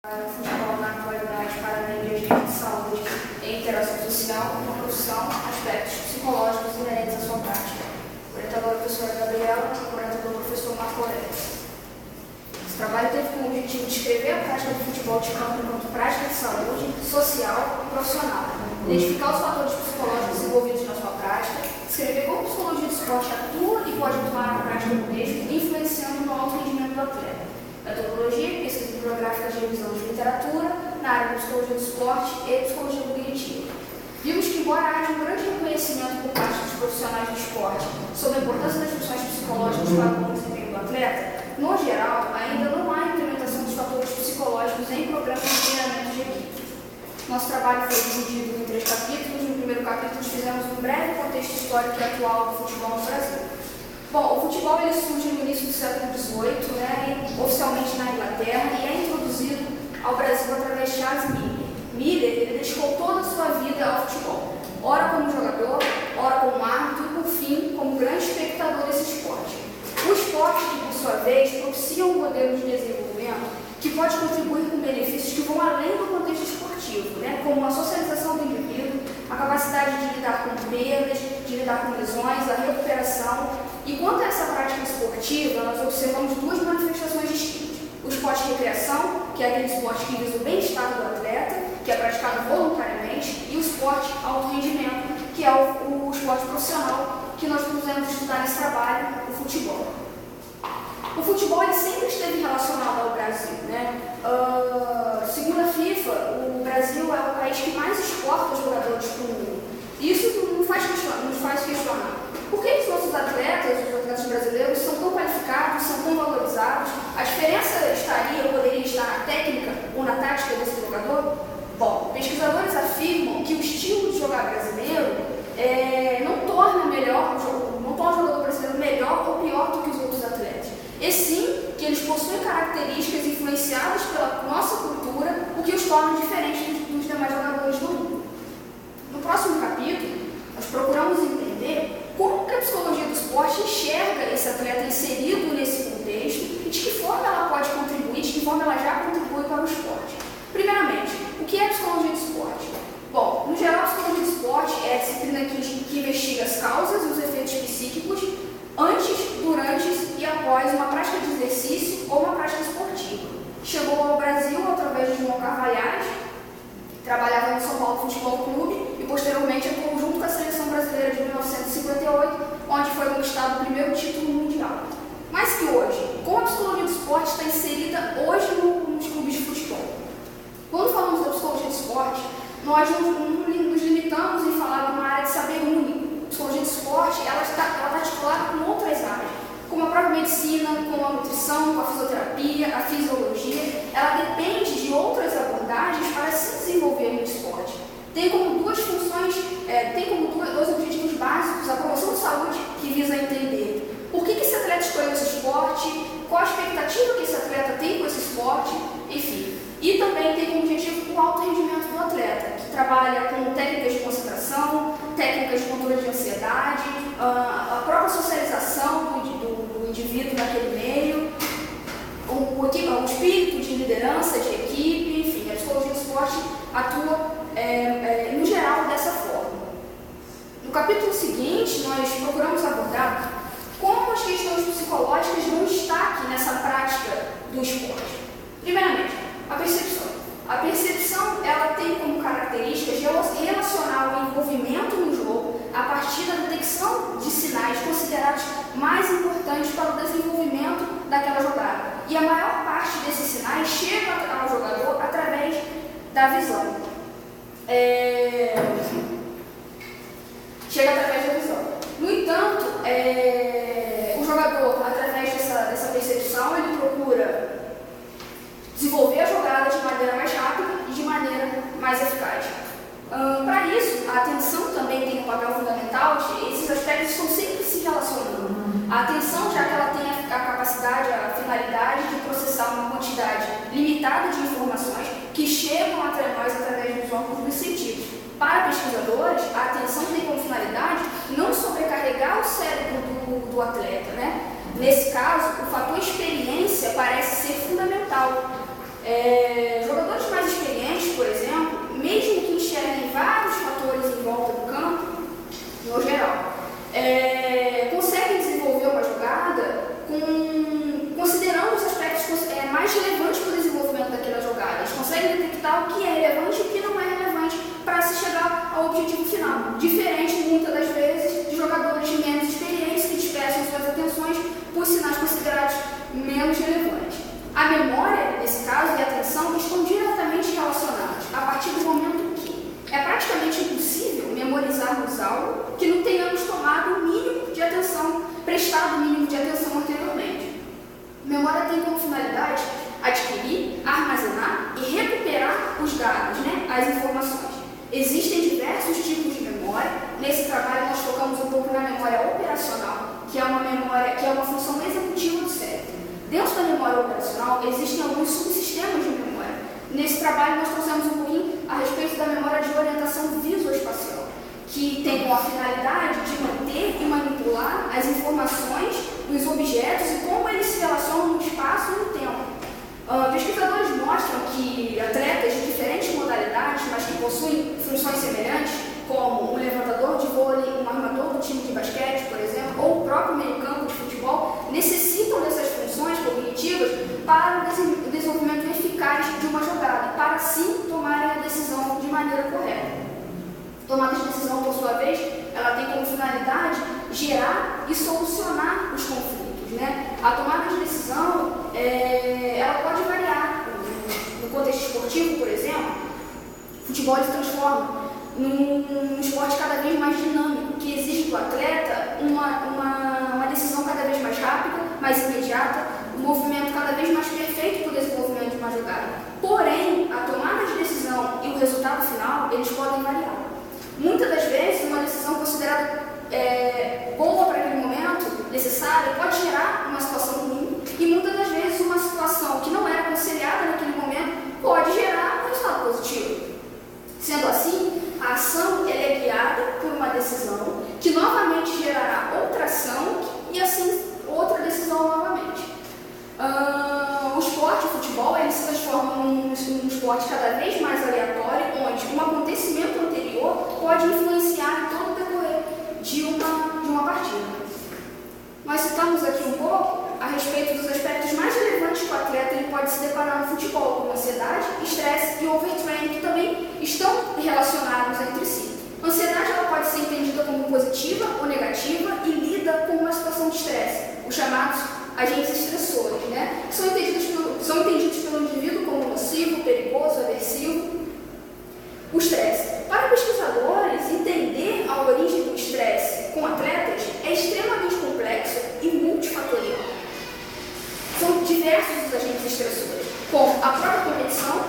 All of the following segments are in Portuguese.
O futebol na atualidade para a ingrediente de saúde e interação social, uma profissão, aspectos psicológicos inerentes à sua prática. Orientadora professora Gabriela, orientador professor Marco Aurélio. Esse trabalho teve como objetivo descrever a prática do futebol de campo enquanto prática de saúde, social e profissional, identificar os fatores psicológicos envolvidos na sua prática, descrever como a psicologia do esporte atua e pode atuar na prática do mesmo, influenciando no alto rendimento do atleta. Metodologia, pesquisa bibliográfica de revisão de literatura, na área de psicologia do esporte e psicologia cognitiva. Vimos que, embora haja um grande reconhecimento por parte dos profissionais do esporte sobre a importância das funções psicológicas para o bom desempenho do atleta, no geral, ainda não há implementação dos fatores psicológicos em programas de treinamento de equipe. Nosso trabalho foi dividido em 3 capítulos. No primeiro capítulo, fizemos um breve contexto histórico e atual do futebol no Brasil. Bom, o futebol ele surge no início do século XVIII, oficialmente na Inglaterra, e é introduzido ao Brasil através de Charles Miller. Miller ele dedicou toda a sua vida ao futebol, ora como jogador, ora como árbitro e, por fim, como grande espectador desse esporte. O esporte, que, por sua vez, propicia um modelo de desenvolvimento que pode contribuir com benefícios que vão além do contexto esportivo, como a socialização do indivíduo, a capacidade de lidar com perdas, de lidar com lesões, a recuperação. E quanto a essa prática esportiva, nós observamos 2 manifestações distintas. O esporte de recreação, que é aquele esporte que visa o bem-estar do atleta, que é praticado voluntariamente, e o esporte alto rendimento, que é o esporte profissional, que nós pusemos estudar nesse trabalho, o futebol. O futebol ele sempre esteve relacionado ao Brasil, segundo a FIFA, o Brasil é o país que mais exporta jogadores para o mundo. E isso nos faz questionar. Por que os nossos atletas brasileiros, são tão qualificados, são tão valorizados? A diferença poderia estar na técnica ou na tática desse jogador? Bom, pesquisadores afirmam que o estilo de jogar brasileiro não torna o jogador brasileiro melhor ou pior do que os outros atletas. E sim que eles possuem características influenciadas pela nossa cultura, o que os torna diferentes dos demais jogadores do mundo. No próximo capítulo, nós procuramos entender como que a psicologia do esporte enxerga esse atleta inserido nesse contexto e de que forma ela pode contribuir, de que forma ela já contribui para o esporte. Primeiramente, o que é a psicologia do esporte? Bom, no geral, a psicologia do esporte é a disciplina que investiga as causas e os efeitos psíquicos antes, durante e após uma prática de exercício ou uma prática esportiva. Chegou ao Brasil através de João Carvalhais, trabalhava no São Paulo Futebol Clube e posteriormente atuou junto com a seleção brasileira de 1958, onde foi conquistado o primeiro título mundial. Mas que hoje, como a psicologia do esporte está inserida hoje nos clubes de futebol? Quando falamos da psicologia do esporte, nós não nos limitamos em falar de uma área de saber único. A psicologia do esporte ela está articulada com outras áreas, como a própria medicina, como a nutrição, a fisioterapia, a fisiologia. Ela depende de outras abordagens para se desenvolver no esporte. Tem como 2 funções, dois objetivos básicos: a promoção de saúde, que visa entender por que esse atleta escolheu esse esporte, qual a expectativa que esse atleta tem com esse esporte, enfim. E também tem como objetivo o alto rendimento do atleta, que trabalha com técnicas de concentração, técnicas de controle de ansiedade, a própria socialização do indivíduo naquele meio, o espírito de liderança, de equipe, enfim. A psicologia do esporte atua, no geral, dessa forma. No capítulo seguinte, nós procuramos abordar como as questões psicológicas dão destaque nessa prática do esporte. Primeiramente, a percepção. A percepção ela tem como característica relacionar o envolvimento no jogo a partir da detecção de sinais considerados mais importantes para o desenvolvimento daquela jogada. E a maior parte desses sinais chega ao jogador através da visão. Chega através da visão. No entanto, o jogador, através dessa percepção, ele procura desenvolver a jogada de maneira mais rápida e de maneira mais eficaz. Para isso, a atenção também tem um papel fundamental. Esses aspectos estão sempre se relacionando. A atenção, já que ela tem a capacidade, a finalidade de processar uma quantidade limitada de informações que chegam até nós através dos órgãos dos sentidos. Para pesquisadores, a atenção tem como finalidade não sobrecarregar o cérebro do atleta, Nesse caso, o fator experiência parece ser fundamental. Jogadores objetivo final, diferente muitas das vezes de jogadores de menos experiência que dispersam suas atenções por sinais considerados menos relevantes. A memória, nesse caso, e a atenção estão diretamente relacionados a partir do momento que é praticamente impossível memorizarmos algo que não tenhamos tomado o mínimo de atenção, prestado o mínimo de atenção anteriormente. Memória tem como finalidade adquirir, armazenar e recuperar os dados, as informações. Existem diversos tipos de memória. Nesse trabalho nós focamos um pouco na memória operacional, que é uma função executiva do cérebro. Dentro da memória operacional existem alguns subsistemas de memória. Nesse trabalho nós trouxemos um pouquinho a respeito da memória de orientação visoespacial, que tem como a finalidade de manter e manipular as informações dos objetos e como eles se relacionam no espaço e no tempo. Pesquisadores mostram que atletas de diferentes modalidades, mas que possuem funções semelhantes, como um levantador de vôlei, um armador do time de basquete, por exemplo, ou o próprio meio-campo de futebol, necessitam dessas funções cognitivas para o desenvolvimento eficaz de uma jogada, para assim tomarem a decisão de maneira correta. Tomada de decisão, por sua vez, ela tem como finalidade gerar e solucionar os conflitos. A tomada de decisão, ela pode variar. No contexto esportivo, por exemplo, o futebol se transforma num esporte cada vez mais dinâmico, que exige do atleta uma decisão cada vez mais rápida, mais imediata, um movimento cada vez mais perfeito para o desenvolvimento de uma jogada. Porém, a tomada de decisão e o resultado final, eles podem variar. Muitas das vezes, uma decisão considerada boa para aquele momento, necessária, pode gerar uma situação ruim, e muitas das vezes uma situação que não era aconselhada naquele momento pode gerar um resultado positivo. Sendo assim, a ação é guiada por uma decisão que novamente gerará outra ação e assim outra decisão novamente. O esporte, o futebol, ele se transforma num esporte cada vez mais aleatório, onde um acontecimento anterior pode influenciar em todo o decorrer de uma partida. Nós citamos aqui um pouco a respeito dos aspectos mais relevantes que o atleta ele pode se deparar no futebol, como ansiedade, estresse e overtraining, que também estão relacionados entre si. A ansiedade ela pode ser entendida como positiva ou negativa e lida com uma situação de estresse, os chamados agentes estressores, que são entendidos pelo indivíduo como nocivo, perigoso, aversivo. O estresse. Para pesquisadores, entender a origem do estresse com atletas é extremamente complexo e multifatorial. São diversos os agentes estressores, como a própria competição,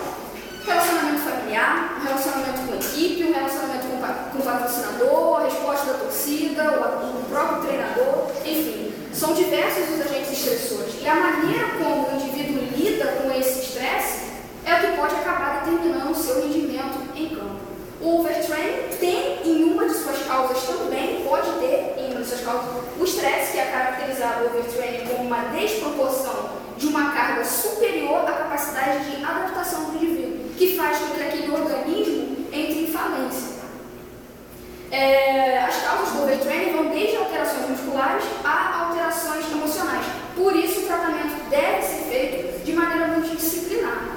relacionamento familiar, relacionamento com a equipe, o relacionamento com o patrocinador, a resposta da torcida, o próprio treinador, enfim, são diversos os agentes estressores. E a maneira como o indivíduo lida com esse estresse é o que pode acabar determinando o seu rendimento em campo. O overtraining tem em uma de suas causas também, pode ter em uma de suas causas, o estresse, que é caracterizado o overtraining como uma desproporção de uma carga superior à capacidade de adaptação do indivíduo, que faz com que aquele organismo entre em falência. As causas do overtraining vão desde alterações musculares a alterações emocionais. Por isso, o tratamento deve ser feito de maneira multidisciplinar.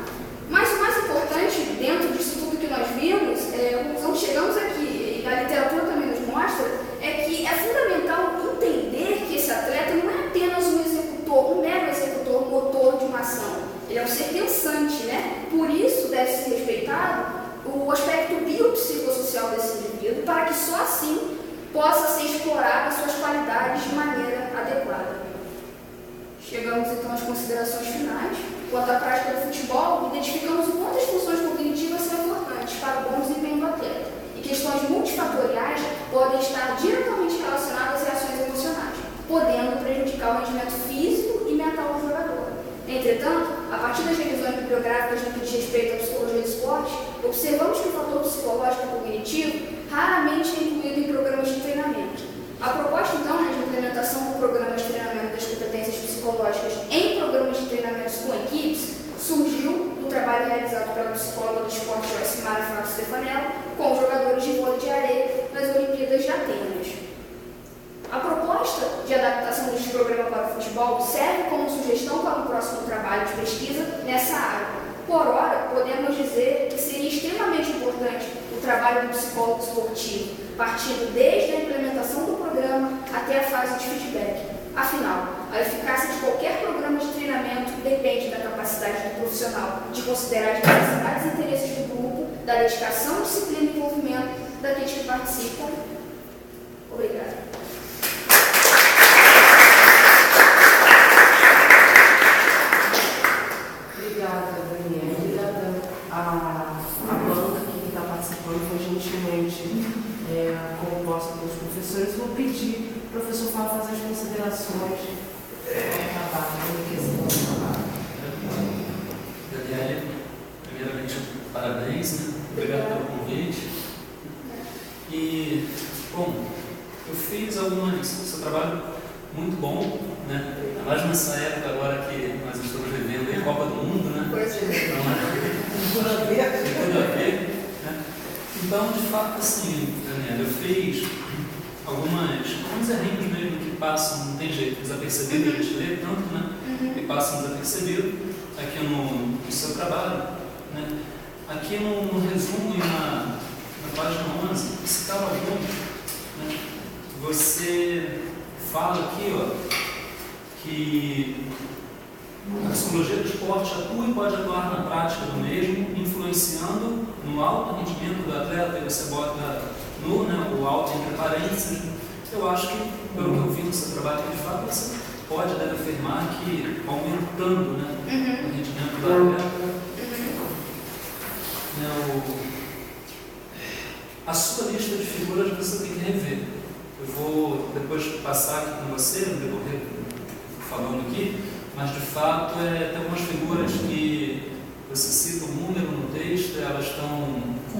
Mas o mais importante, dentro disso tudo que nós vimos, a conclusão que chegamos aqui, e a literatura também nos mostra, é que é fundamental entender que esse atleta não é apenas um executor, um mero executor, um motor de uma ação. Ele é um ser pensante, Por isso deve ser respeitado o aspecto biopsicossocial desse indivíduo, para que só assim possa ser explorado as suas qualidades de maneira adequada. Chegamos então às considerações finais. Quanto à prática do futebol, identificamos o quanto as funções cognitivas são importantes para o bom desempenho do atleta, e questões multifatoriais podem estar diretamente relacionadas às reações emocionais, podendo prejudicar o rendimento físico e mental do jogador. Entretanto, a partir das revisões bibliográficas no que diz respeito à psicologia do esporte, observamos que o fator psicológico e cognitivo raramente é incluído em programas de treinamento. A proposta, então, de implementação do programa de treinamento das competências psicológicas em programas de treinamento com equipes surgiu do trabalho realizado pela psicóloga do esporte Joycimara Fábio Stefanello com os jogadores de vôlei de areia nas Olimpíadas de Atenas. A proposta de adaptação deste programa para o futebol serve como sugestão para o próximo trabalho de pesquisa nessa área. Por ora, podemos dizer que seria extremamente importante o o trabalho do psicólogo esportivo, partindo desde a implementação do programa até a fase de feedback. Afinal, a eficácia de qualquer programa de treinamento depende da capacidade do profissional de considerar as necessidades e interesses do grupo, da dedicação, disciplina e envolvimento daqueles que participam. Obrigada. Obrigada, Daniela. Obrigada à banca que está participando, foi gentilmente composta pelos professores. Vou pedir ao professor Fábio fazer as considerações do trabalho. Daniela, primeiramente, parabéns, né? Obrigado pelo convite. E, bom, eu fiz seu trabalho muito bom, né? Mais nessa época agora que nós estamos vivendo a Copa do Mundo, né? Pois é. Tem tudo a ver. Tem tudo a ver, né? Então, de fato, assim, Daniela, eu fiz alguns errinhos mesmo que passam, não tem jeito, desapercebido, a gente lê tanto, né? Que passam desapercebido aqui no seu trabalho, né? Aqui no resumo e na página 11, citar algum, né? Você fala aqui, ó, que a psicologia do esporte atua e pode atuar na prática do mesmo, influenciando no alto rendimento do atleta, e você bota o alto entre parênteses. Eu acho que, pelo que eu vi no seu trabalho, de fato, você deve afirmar que aumentando, né, o rendimento do atleta. A sua lista de figuras você tem que rever. Eu vou depois passar aqui com você, no decorrer falando aqui, mas de fato tem algumas figuras que você cita um número no texto, elas estão com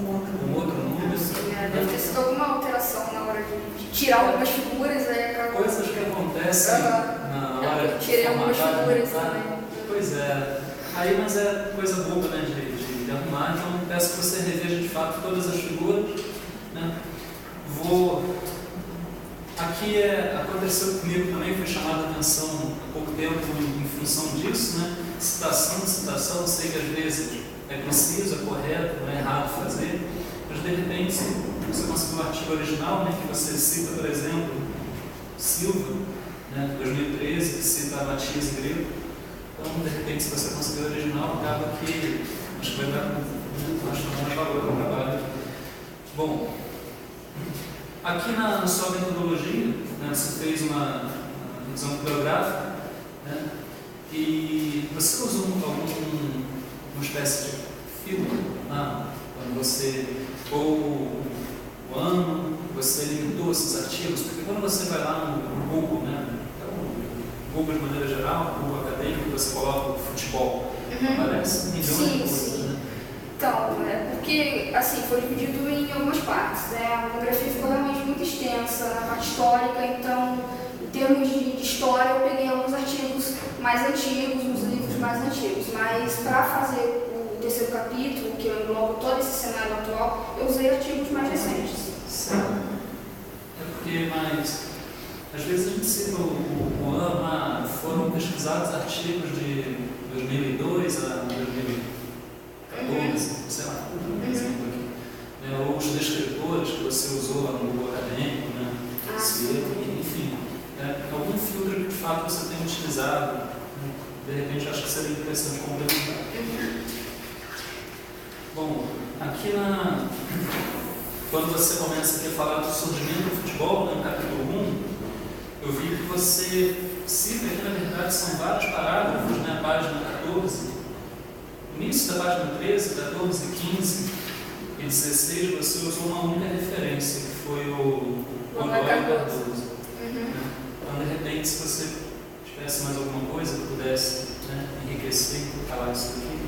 outro número. Deve ter sido alguma alteração na hora de tirar algumas figuras. Coisas que acontecem na hora de tirei algumas figuras também. Pois é. Aí, mas é coisa boba, né, de arrumar, então peço que você reveja de fato todas as figuras, né? Aqui aconteceu comigo também, foi chamada a atenção há pouco tempo em função disso, né? Citação, sei que às vezes é preciso, é correto, não é errado fazer, mas de repente, se você conseguir o artigo original, né, que você cita, por exemplo, Silva, né, 2013, que cita Matias e Greco, então de repente, se você conseguir o original, acaba que acho que vai dar mais valor ao trabalho. Bom, aqui na sua metodologia, né, você fez uma revisão bibliográfica, né, e você usou uma espécie de filtro, né, quando você, ou o ano, você limitou esses artigos, porque quando você vai lá no Google, né, o Google de maneira geral, o Google acadêmico, você coloca o futebol, aparece milhões de coisas, né? Então, porque assim, foi dividido em algumas partes, né? A monografia ficou realmente muito extensa na parte histórica, então, em termos de história, eu peguei alguns artigos mais antigos, uns livros mais antigos, mas para fazer o terceiro capítulo, que eu englobo todo esse cenário atual, eu usei artigos mais recentes. Certo. Porque, mas, às vezes a gente cita o ano, foram pesquisados artigos de 2002 a 2014, sei lá, exemplo aqui. Ou os descritores que você usou lá no Google acadêmico, né? Enfim, algum filtro que de fato você tem utilizado, né? De repente acho que seria interessante complementar. Bom, aqui quando você começa aqui a falar do surgimento do futebol, no capítulo 1, eu vi que você cita aqui, na verdade, são vários parágrafos, né? A página 14, no início da página 13, 14, 15 e 16, você usou uma única referência, que foi o Godoy Cardoso. Então, de repente, se você tivesse mais alguma coisa que pudesse, né, enriquecer e falar isso aqui.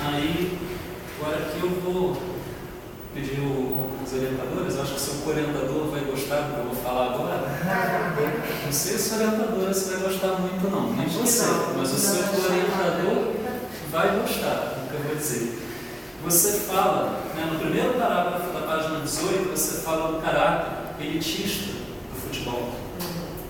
Aí, agora aqui eu vou pedir os orientadores, acho que o seu orientador vai gostar do que eu vou falar agora. Não sei se o orientador vai gostar muito não, nem você, mas o seu orientador vai gostar do que eu vou dizer. Você fala, né, no primeiro parágrafo da página 18, você fala do caráter elitista do futebol.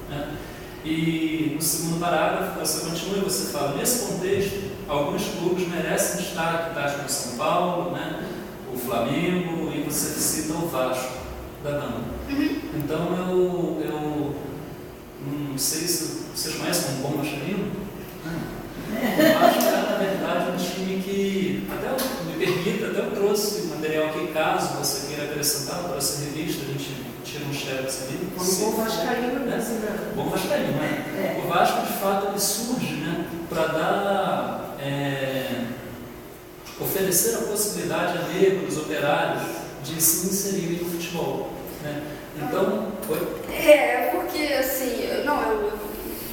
Né? E no segundo parágrafo você continua e você fala, nesse contexto, alguns clubes merecem destaque, tais como São Paulo, né? o Flamengo e você cita o Vasco da Gama. Então eu não sei se vocês conhecem um bom vascaíno. O Vasco é, na verdade, um time que, me permita, até eu trouxe material aqui, caso você queira acrescentar para essa revista, a gente tira um xerox ali. Um bom vascaíno, né? Bom vascaíno, né? O Vasco, de fato, ele surge, né, para dar, oferecer a possibilidade a negros, operários, de se inserirem no futebol, né? Então, porque assim, eu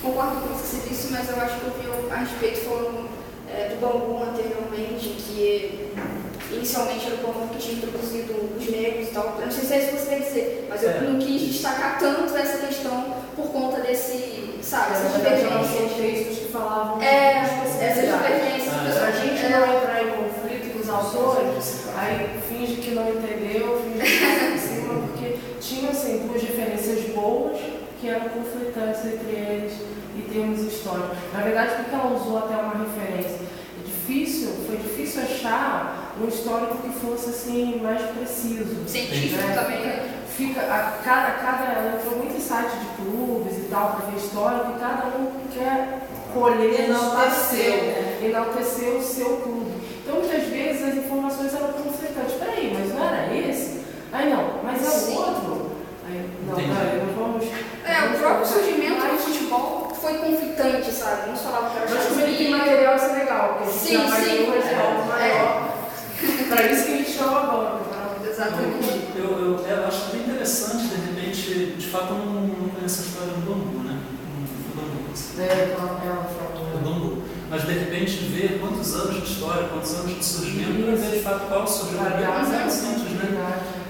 concordo com o que você disse, mas eu acho que eu vi a respeito falando do bambu anteriormente, que inicialmente era o bambu que tinha introduzido os negros e tal. Eu não sei se é isso que você quer dizer, mas eu não quis destacar tanto essa questão por conta desse, sabe, essas divergências. Textos que falavam essas divergências. A gente não entrar em conflito com os autores, aí finge que não entendeu, finge que está em cima, porque tinham assim, duas referências boas que eram conflitantes entre eles em termos históricos. Na verdade, porque ela usou até uma referência? Foi difícil achar um histórico que fosse assim, mais preciso. Científico, né? Também. Ela entrou muito em site de clubes e tal, para ver histórico, e cada um quer colher, enaltecer o seu clube. Então, muitas vezes, as informações eram conflitantes. Peraí, mas não era esse? Aí não, mas é o outro? Aí, não vamos... o próprio surgimento do futebol foi conflitante, sabe? Não falava que era mas como ele tem material, isso é legal, porque a gente sim, maior. Para isso que a gente chama agora. Exatamente. Eu acho bem interessante, de repente, de fato, eu não conheço a história do bambu, né? Do bambu. Mas, de repente, ver quantos anos de história, quantos anos de surgimento, para ver, de fato, qual surgiu bem interessantes, né?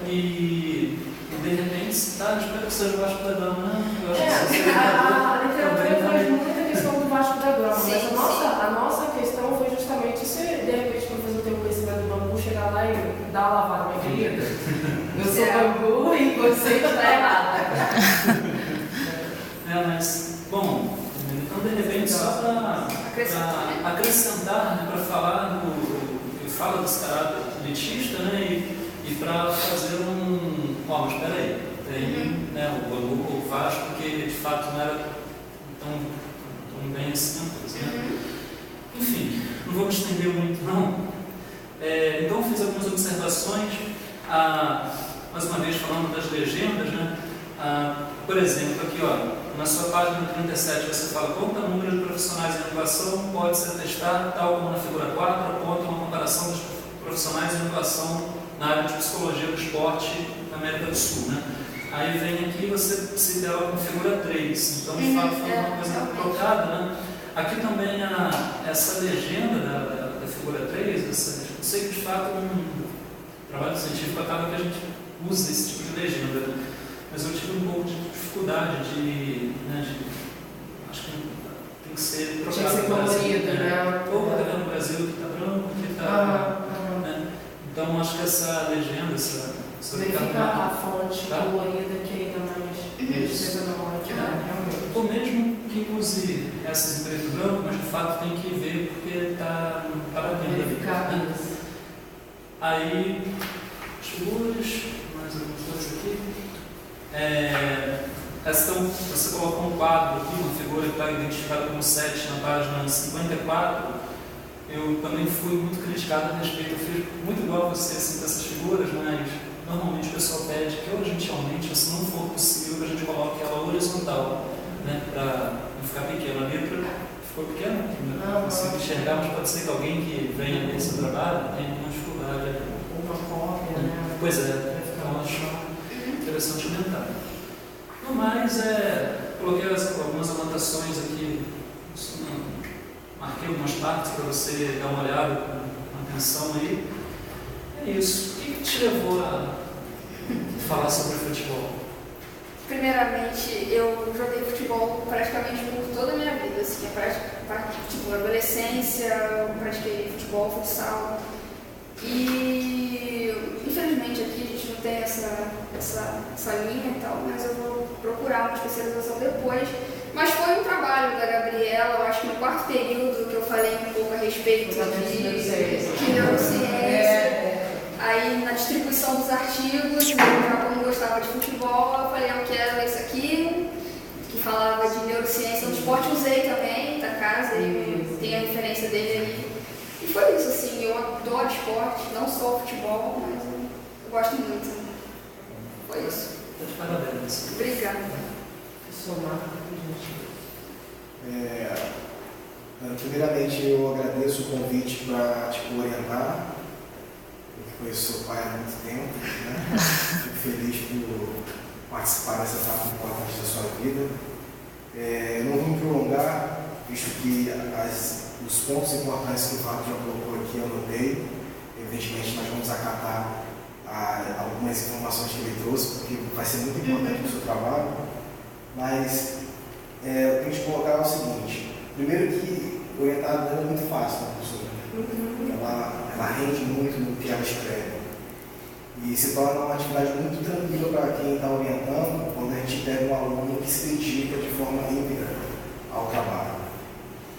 E, de repente, espero que seja o Vasco da Gama, né? A literatura faz muita questão do Vasco da Gama, mas a nossa questão foi justamente se, de repente, o professor tem o conhecimento do bambu, chegar lá e dar uma lavada, minha querida. Eu sou bambu e você está errada. Mas, bom, então, de repente, só para acrescentar, né, para falar fala desse caráter elitista, né, e para fazer mas espera aí, tem o bambu, o Vasco, que de fato não era tão bem assim, né? Enfim, não vou me estender muito, não. Então, fiz algumas observações, mais uma vez falando das legendas, né? Por exemplo, aqui, na sua página 37, você fala quanto número de profissionais em inovação pode-se atestar, tal como na figura 4, aponta uma comparação dos profissionais em inovação na área de psicologia do esporte na América do Sul, né? Aí vem aqui você cita ela como figura 3, então de fato foi uma coisa trocada, né? Aqui também essa legenda da figura 3, eu sei que de fato um trabalho científico acaba que a gente usa esse tipo de legenda, né? Mas eu tive um pouco de dificuldade acho que tem que ser trocado. Tinha que ser colorido, né? Ou tá no Brasil que está branco, que está... Então, acho que essa legenda, verifica a fonte colorida que ainda mais metodológica, realmente. Ou mesmo que use essas em preto e branco, mas de fato tem que ver porque está para dentro. Verificar isso. Aí, as figuras, mais algumas coisas aqui. Você colocou um quadro aqui, uma figura que está identificada como 7 na página 54. Eu também fui muito criticado a respeito, eu fiz muito igual a você assim, dessas figuras, mas normalmente o pessoal pede que, gentilmente, se não for possível, a gente coloque ela horizontal, né, para não ficar pequena. A letra ficou pequena, não consigo enxergar, mas pode ser que alguém que venha ver esse trabalho tenha alguma dificuldade. Uma cópia, né? Pois é, então acho interessante aumentar. No mais, coloquei algumas anotações aqui, marquei algumas partes para você dar uma olhada com atenção aí. É isso. O que te levou a falar sobre futebol? Primeiramente, eu joguei futebol praticamente por toda a minha vida. Assim, na adolescência, eu pratiquei futebol, futsal. E, infelizmente, aqui a gente não tem essa linha e tal, mas eu vou procurar uma especialização depois. Mas foi um trabalho da Gabriela, eu acho que no 4º período que eu falei um pouco a respeito de neurociência. Aí na distribuição dos artigos, eu já como gostava de futebol, eu falei, eu quero esse aqui, que falava de neurociência do esporte, usei também, da casa, e tem a referência dele aí. E foi isso, assim, eu adoro esporte, não só o futebol, mas eu gosto muito. Foi isso. Parabéns. Obrigada. Primeiramente, eu agradeço o convite para te orientar. Eu conheço seu pai há muito tempo, né? Fico feliz por participar dessa etapa importante da sua vida. Eu não vou me prolongar, visto que os pontos importantes que o Fábio já colocou aqui eu anotei. Evidentemente, nós vamos acatar algumas informações que ele trouxe, porque vai ser muito importante para o seu trabalho. Mas eu tenho que te colocar o seguinte: primeiro, que orientar é muito fácil, né, professora? Ela rende muito no que ela escreve. E se torna uma atividade muito tranquila para quem está orientando, quando a gente pega um aluno que se dedica de forma íntegra ao trabalho.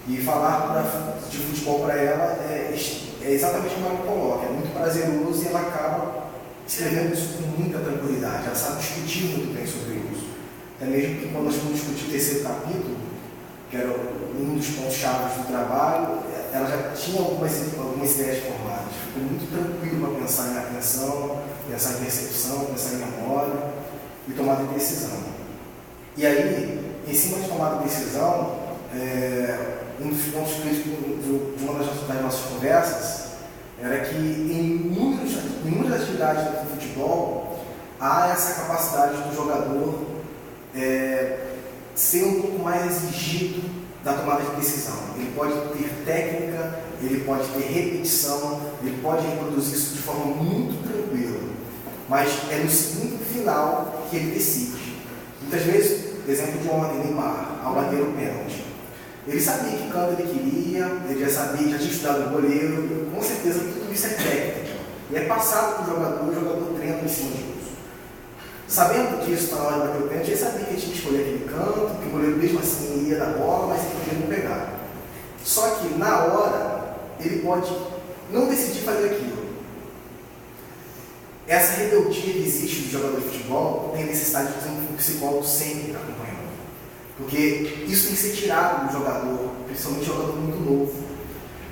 E falar de futebol para ela é exatamente como ela coloca, é muito prazeroso, e ela acaba escrevendo isso com muita tranquilidade. Ela sabe discutir muito bem sobre isso. Até mesmo que quando nós fomos discutir o terceiro capítulo, que era um dos pontos-chave do trabalho, ela já tinha algumas ideias formadas. Ficou muito tranquilo para pensar em atenção, pensar em percepção, pensar em memória e tomada de decisão. E aí, em cima de tomada de decisão, um dos pontos críticos de uma das nossas conversas era que em muitas atividades do futebol há essa capacidade do jogador ser um pouco mais exigido da tomada de decisão. Ele pode ter técnica, ele pode ter repetição, ele pode reproduzir isso de forma muito tranquila, mas é no segundo final que ele decide. Muitas vezes, exemplo de ontem, Neymar, ao bater o pênalti, ele sabia que canto ele queria, ele já tinha estudado o goleiro, com certeza tudo isso é técnica. E é passado para o jogador treina em cima disso. Sabendo disso na hora de bater o pênalti, ele sabia que ele tinha que escolher aquele canto, que o goleiro mesmo assim ia dar bola, mas ele podia não pegar. Só que na hora, ele pode não decidir fazer aquilo. Essa rebeldia que existe do jogador de futebol tem necessidade de ter um psicólogo sempre acompanhando. Porque isso tem que ser tirado do jogador, principalmente jogador muito novo.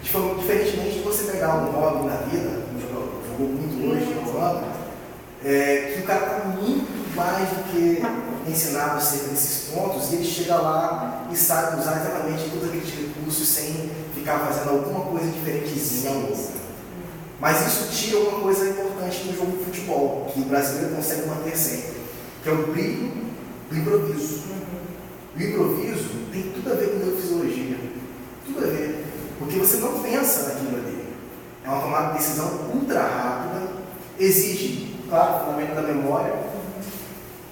Diferentemente de você pegar um hobby na vida, um jogador que jogou muito hoje, que o cara está muito mais do que ensinado acerca desses pontos, e ele chega lá e sabe usar exatamente todos aqueles recursos sem ficar fazendo alguma coisa diferentezinha. Mas isso tira uma coisa importante no jogo de futebol, que o brasileiro consegue manter sempre, que é o brilho do improviso. O improviso tem tudo a ver com neurofisiologia, tudo a ver, porque você não pensa naquilo ali. É uma tomada de decisão ultra rápida, exige, claro, o fundamento da memória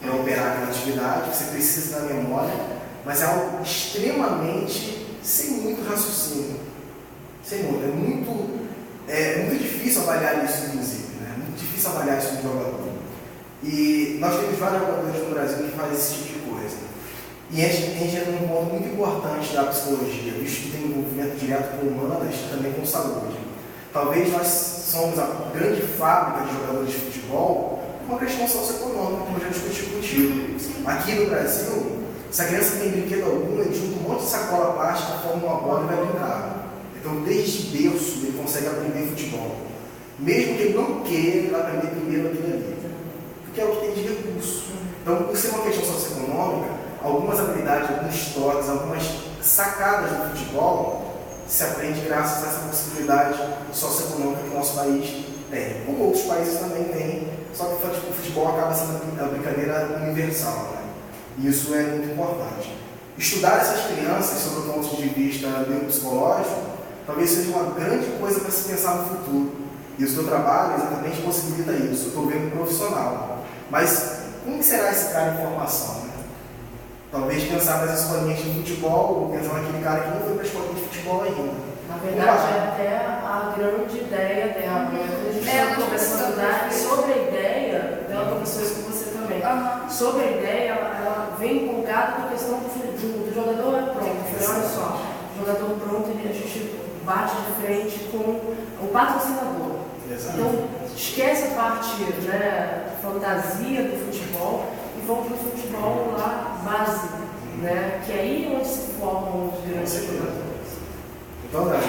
para operar aquela atividade, você precisa da memória, mas é algo extremamente sem muito raciocínio. É muito difícil avaliar isso, inclusive, né? É muito difícil avaliar isso no jogador. E nós temos vários jogadores no Brasil que fazem esse tipo de coisa. E a gente entra num ponto muito importante da psicologia, visto que tem envolvimento direto com humanas e também com saúde. Talvez nós somos a grande fábrica de jogadores de futebol por uma questão socioeconômica, como eu já discuti contigo. Aqui no Brasil, se a criança tem brinquedo algum, ele junta um monte de sacola plástica, forma uma bola e vai brincar. Então, desde berço, ele consegue aprender futebol. Mesmo que ele não queira, ele vai aprender primeiro aquilo ali. Porque é o que tem de recurso. Então, por ser uma questão socioeconômica, algumas habilidades, alguns toques, algumas sacadas do futebol se aprende graças a essa possibilidade socioeconômica que o nosso país tem. Como outros países também têm, só que o futebol acaba sendo a brincadeira universal, né? E isso é muito importante. Estudar essas crianças sob o ponto de vista neuropsicológico talvez seja uma grande coisa para se pensar no futuro. E o seu trabalho exatamente possibilita isso. Eu estou vendo um profissional. Mas como que será esse cara em formação? Né? Talvez pensar nas escolinhas de futebol, ou pensar naquele cara que não foi para a escola de futebol ainda. Na verdade, é até a grande ideia dela. Né? Quando a gente está conversando sobre a ideia, dela conversou isso com você também. Sobre a ideia, ela vem empolgada com a questão do jogador pronto. Olha só, o jogador pronto, a gente bate de frente com o patrocinador. Exato. Então, esquece a parte, né, fantasia do futebol e vão para o futebol lá base, né, que é aí onde se formam os grandes jogadores. Então, Dani,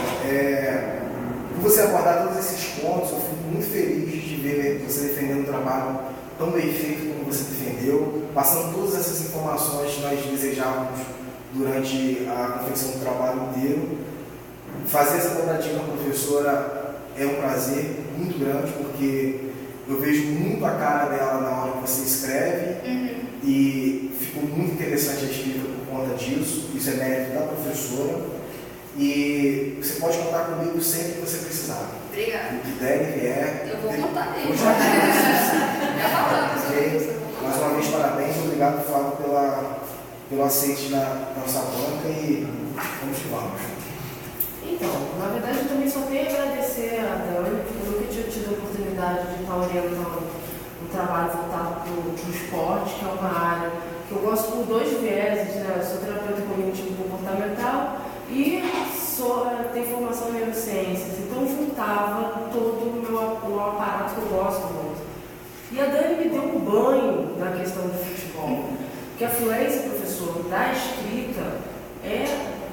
por você abordar todos esses pontos, eu fico muito feliz de ver você defendendo um trabalho tão bem feito como você defendeu, passando todas essas informações que nós desejávamos durante a confecção do trabalho inteiro. Fazer essa dobradinha com a professora é um prazer muito grande, porque eu vejo muito a cara dela na hora que você escreve e ficou muito interessante a escrita por conta disso. Isso é mérito da professora e você pode contar comigo sempre que você precisar. Obrigada. O que der e vier. Eu vou contar mesmo. Mais uma vez, parabéns. Obrigado, Fábio, pelo aceite na nossa banca e vamos que vamos. Então, na verdade, eu também só tenho a agradecer a Dani, porque eu nunca tinha tido a oportunidade de estar orientando um trabalho voltado para o esporte, que é uma área que eu gosto por dois vieses, né? Eu sou terapeuta cognitivo comportamental e tenho formação em neurociências, então juntava todo o aparato que eu gosto muito. E a Dani me deu um banho na questão do futebol, porque a fluência, professor, da escrita é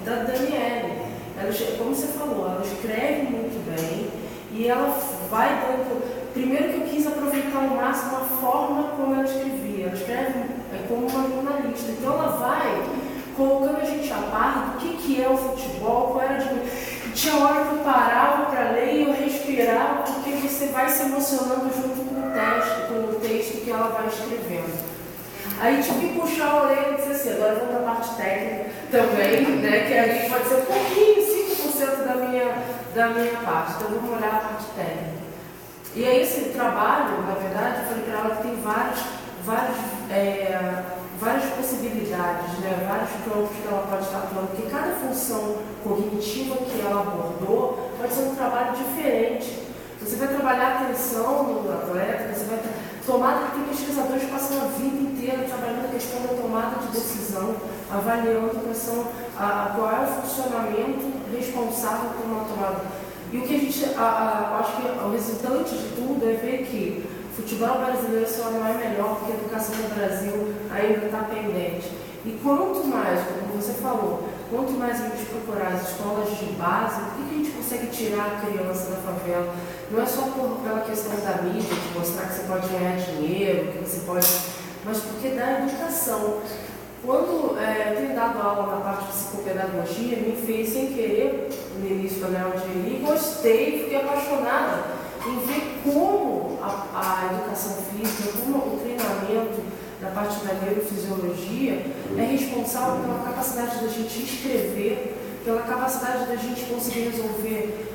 da Daniele. Ela, como você falou, ela escreve muito bem e ela vai dando... Primeiro que eu quis aproveitar ao máximo a forma como ela escrevia. Ela escreve como uma jornalista, então ela vai colocando a gente a par do que é o futebol, qual era a tinha hora que eu parava para ler e eu respirava, porque você vai se emocionando junto com o texto que ela vai escrevendo. Aí tive que puxar a orelha e dizer assim, agora vamos para a parte técnica também, né, que ali pode ser um pouquinho, 5% da minha parte, então vamos olhar a parte técnica. E aí esse trabalho, na verdade, eu falei para ela que tem várias possibilidades, né? Vários campos que ela pode estar atuando, porque cada função cognitiva que ela abordou pode ser um trabalho diferente. Você vai trabalhar a atenção no atleta, você vai tem pesquisadores que passam a vida inteira trabalhando a questão da tomada de decisão, avaliando qual é o funcionamento responsável por uma tomada. E o que a gente, acho que o resultante de tudo é ver que o futebol brasileiro só não é melhor porque a educação no Brasil ainda está pendente. E quanto mais, como você falou, quanto mais a gente procurar as escolas de base, por que a gente consegue tirar a criança da favela? Não é só pela questão da mídia, de mostrar que você pode ganhar dinheiro, que você pode... mas porque da educação. Quando eu tenho dado aula na parte de psicopedagogia, me fez sem querer, no início da minha aula, gostei, fiquei apaixonada em ver como a educação física, como o treinamento da parte da neurofisiologia é responsável pela capacidade da gente escrever, pela capacidade da gente conseguir resolver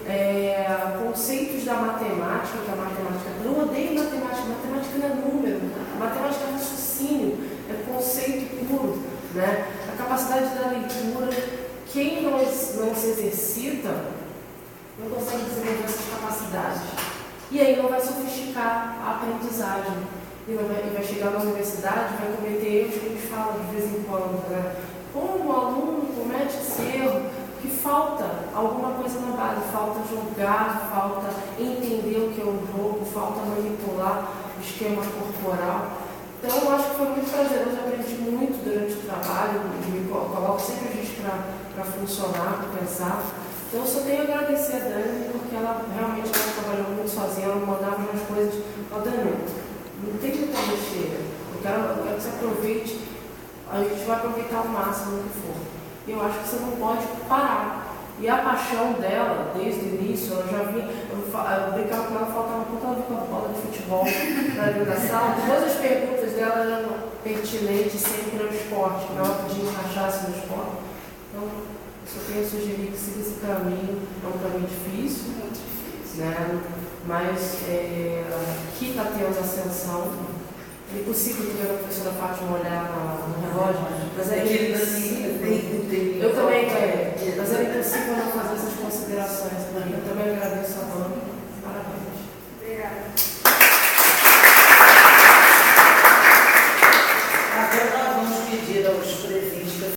conceitos da matemática, que a matemática... Eu odeio matemática, matemática não é número, matemática é raciocínio, é conceito puro, né? A capacidade da leitura, quem não se exercita, não consegue desenvolver essas capacidades. E aí não vai sofisticar a aprendizagem. E vai chegar na universidade, vai cometer erros que a gente fala de vez em quando, né? Como o aluno comete esse erro, que falta alguma coisa na base, falta jogar, falta entender o que é o jogo, falta manipular o esquema corporal. Então, eu acho que foi muito prazeroso, eu aprendi muito durante o trabalho, me coloco sempre a gente para funcionar, para pensar. Então, eu só tenho a agradecer a Dani, porque ela realmente trabalhou muito sozinha, ela mandava umas coisas. Dani, não tem muita besteira, eu quero que você aproveite, a gente vai aproveitar o máximo que for. E eu acho que você não pode parar. E a paixão dela, desde o início, eu já vi, eu brincava com ela, faltava pouco ela vir com a bola de futebol na dentro da sala. Todas as perguntas dela eram pertinentes sempre ao esporte, que ela podia encaixar-se no esporte. Então, eu só tenho a sugerir que siga esse caminho, é um caminho difícil, muito difícil, né? Mas que está tendo ascensão. É impossível ver a professora Fátima olhar no relógio, mas é impossível. Eu também quero, mas é impossível não fazer essas considerações. Eu também agradeço a Dani.